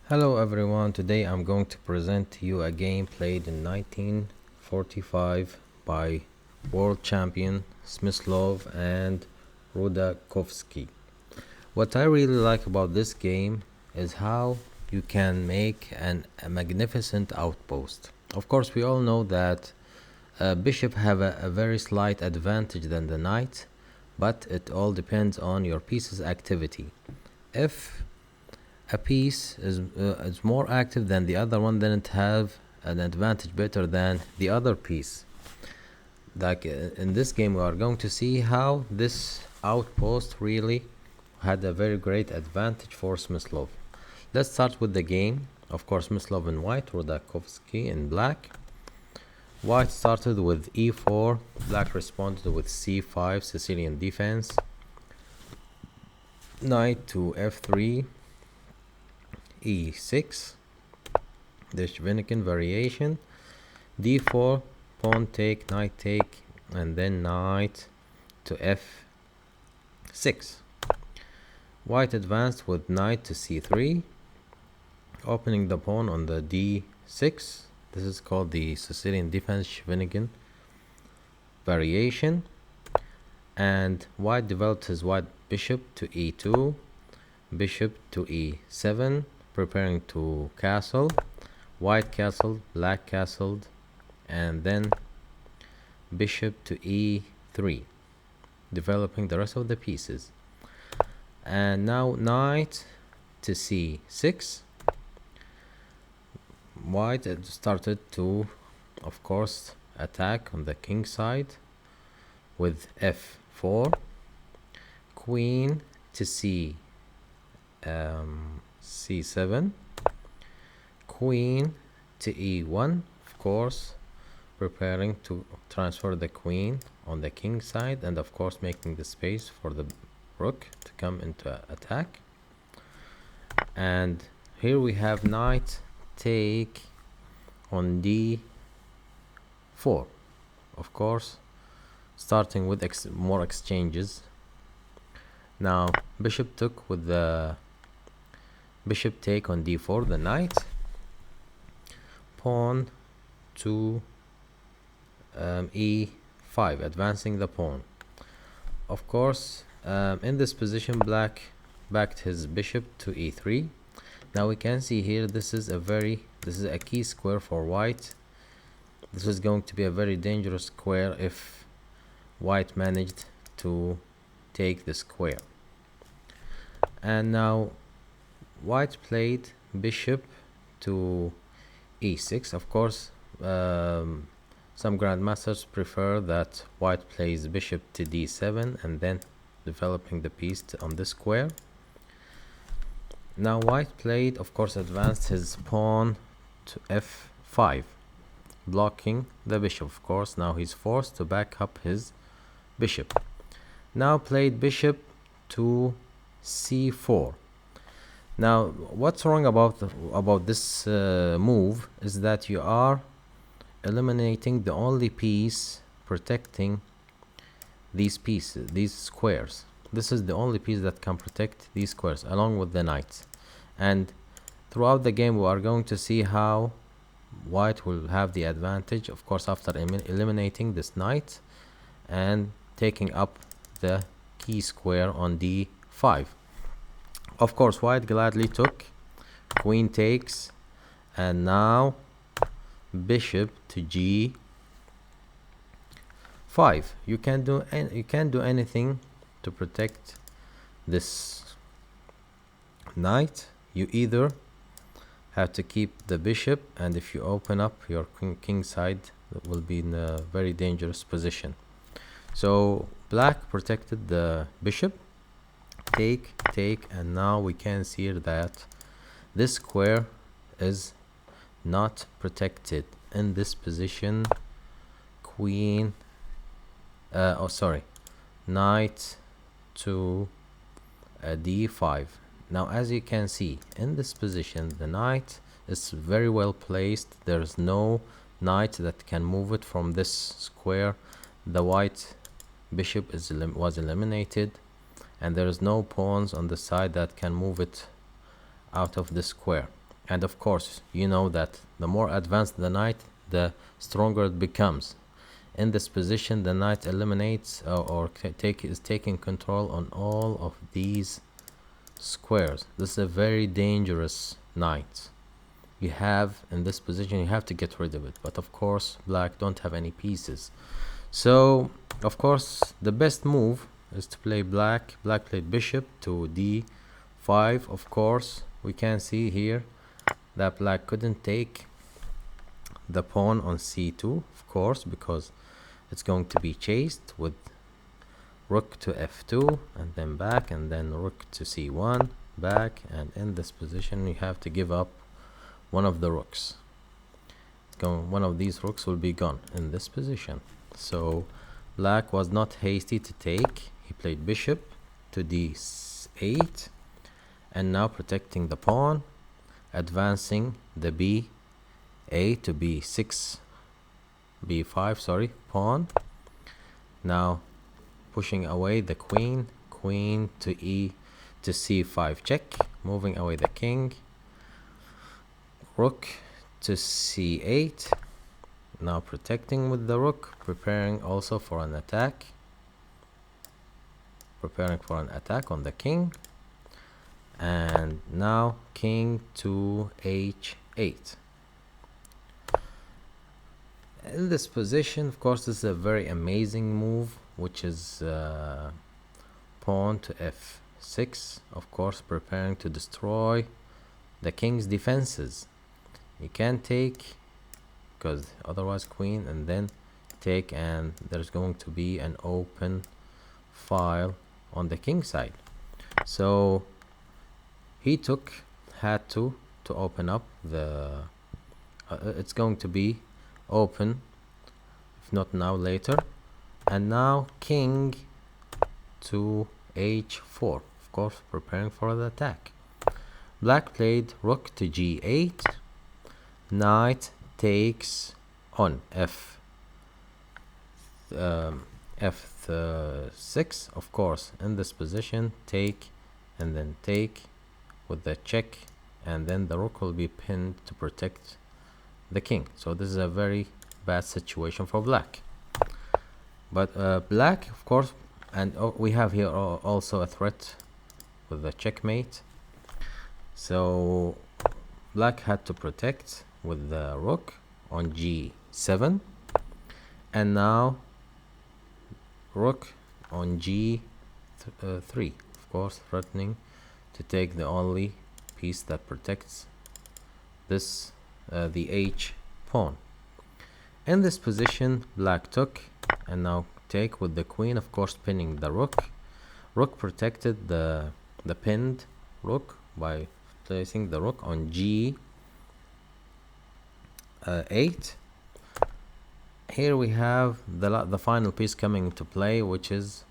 Hello everyone, today I'm going to present to you a game played in 1945 by world champion Smyslov and Rudakovsky. What I really like about this game is how you can make a magnificent outpost. Of course, we all know that bishop have a very slight advantage than the knight, but it all depends on your piece's activity. If a piece is more active than the other one, then it have an advantage better than the other piece. Like in this game, we are going to see how this outpost really had a very great advantage for Smyslov. Let's start with the game. Of course, Smyslov in white, Rodakovsky in black. White started with e4, black responded with c5, Sicilian defense. Knight to f3, e6, the Shvinikin variation, d4, pawn take, knight take, and then knight to f6. White advanced with knight to c3, opening the pawn on the d6. This is called the Sicilian defense Shvinikin variation. And white developed his white bishop to e2, bishop to e7, preparing to castle. White castled, black castled, and then bishop to e3, developing the rest of the pieces. And now knight to c6. White started to, of course, attack on the king side with f4. Queen to c7, queen to e1, of course, preparing to transfer the queen on the king side, and of course making the space for the rook to come into attack. And here we have knight take on d4, of course, starting with more exchanges. Now bishop took with the bishop take on d4, the knight, pawn to e5, advancing the pawn. Of course, in this position, black backed his bishop to e3. Now we can see here this is a key square for white. This is going to be a very dangerous square if white managed to take the square. And now white played bishop to e6. Of course, some grandmasters prefer that white plays bishop to d7 and then developing the piece on the square. Now white played, of course, advanced his pawn to f5, blocking the bishop. Of course, now he's forced to back up his bishop. Now played bishop to c4. Now what's wrong about this move is that you are eliminating the only piece protecting these pieces, these squares. This is the only piece that can protect these squares along with the knights. And throughout the game we are going to see how white will have the advantage, of course, after eliminating this knight and taking up the key square on d5. Of course, white gladly took, queen takes, and now bishop to g5. You can't do anything to protect this knight. You either have to keep the bishop, and if you open up your king side, that will be in a very dangerous position. So black protected the bishop, take, and now we can see that this square is not protected in this position. Queen, knight to d5. Now as you can see, in this position the knight is very well placed. There's no knight that can move it from this square. The white bishop was eliminated, and there is no pawns on the side that can move it out of the square. And of course, you know that the more advanced the knight, the stronger it becomes. In this position, the knight eliminates is taking control on all of these squares. This is a very dangerous knight. You have in this position, you have to get rid of it. But of course, black don't have any pieces. So of course, the best move is to play black. Black played bishop to d5. Of course, we can see here that black couldn't take the pawn on c2, of course, because it's going to be chased with rook to f2 and then back, and then rook to c1 back, and in this position you have to give up one of the rooks. One of these rooks will be gone in this position. So black was not hasty to take. He played bishop to d8 and now protecting the pawn, advancing the b8 to b6 b5 sorry pawn, now pushing away the queen to c5 check, moving away the king, rook to c8, now protecting with the rook, preparing for an attack on the king, and now king to h8. In this position, of course, this is a very amazing move, which is pawn to f6, of course, preparing to destroy the king's defenses. You can't take, because otherwise queen, and then take, and there's going to be an open file on the king side. So he had to open up the it's going to be open, if not now, later. And now king to h4, of course, preparing for the attack. Black played rook to g8, knight takes on f6, of course. In this position, take and then take with the check, and then the rook will be pinned to protect the king. So this is a very bad situation for black. But black, of course, and we have here also a threat with the checkmate. So black had to protect with the rook on g7, and now rook on g3, of course, threatening to take the only piece that protects this the h pawn. In this position, black took, and now take with the queen, of course, pinning the rook. Rook protected the pinned rook by placing the rook on g8. Here we have the final piece coming into play, which is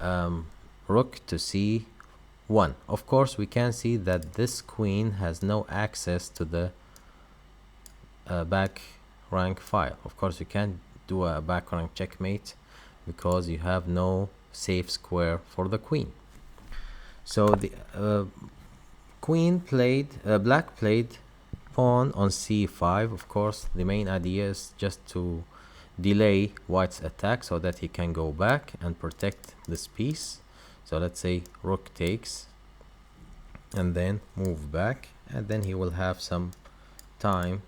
rook to c1. Of course, we can see that this queen has no access to the back rank file. Of course, you can't do a back rank checkmate because you have no safe square for the queen. So the black played pawn on c5. Of course, the main idea is just to delay white's attack so that he can go back and protect this piece. So let's say rook takes and then move back, and then he will have some time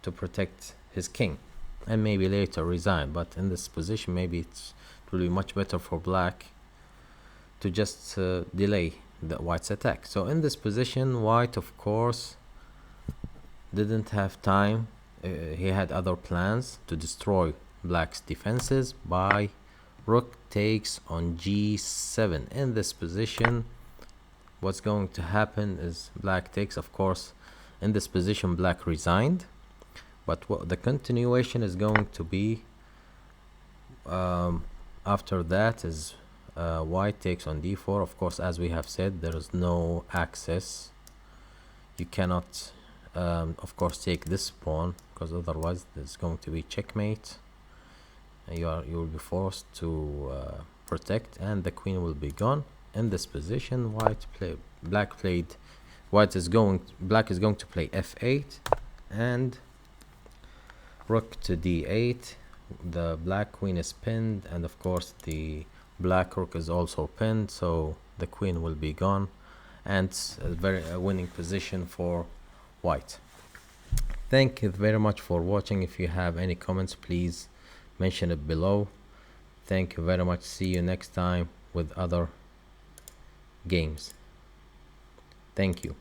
to protect his king and maybe later resign. But in this position, maybe it will be much better for black to just delay the white's attack. So in this position, white, of course, didn't have time. He had other plans to destroy black's defenses by rook takes on g7. In this position, what's going to happen is black takes. Of course, in this position, black resigned, but what the continuation is going to be after that is white takes on d4. Of course, as we have said, there is no access. You cannot of course take this pawn, because otherwise there's going to be checkmate. You will be forced to protect, and the queen will be gone. In this position, black is going to play f8 and rook to d8. The black queen is pinned, and of course the black rook is also pinned, so the queen will be gone, and it's a winning position for white. Thank you very much for watching. If you have any comments, please mention it below. Thank you very much. See you next time with other games. Thank you.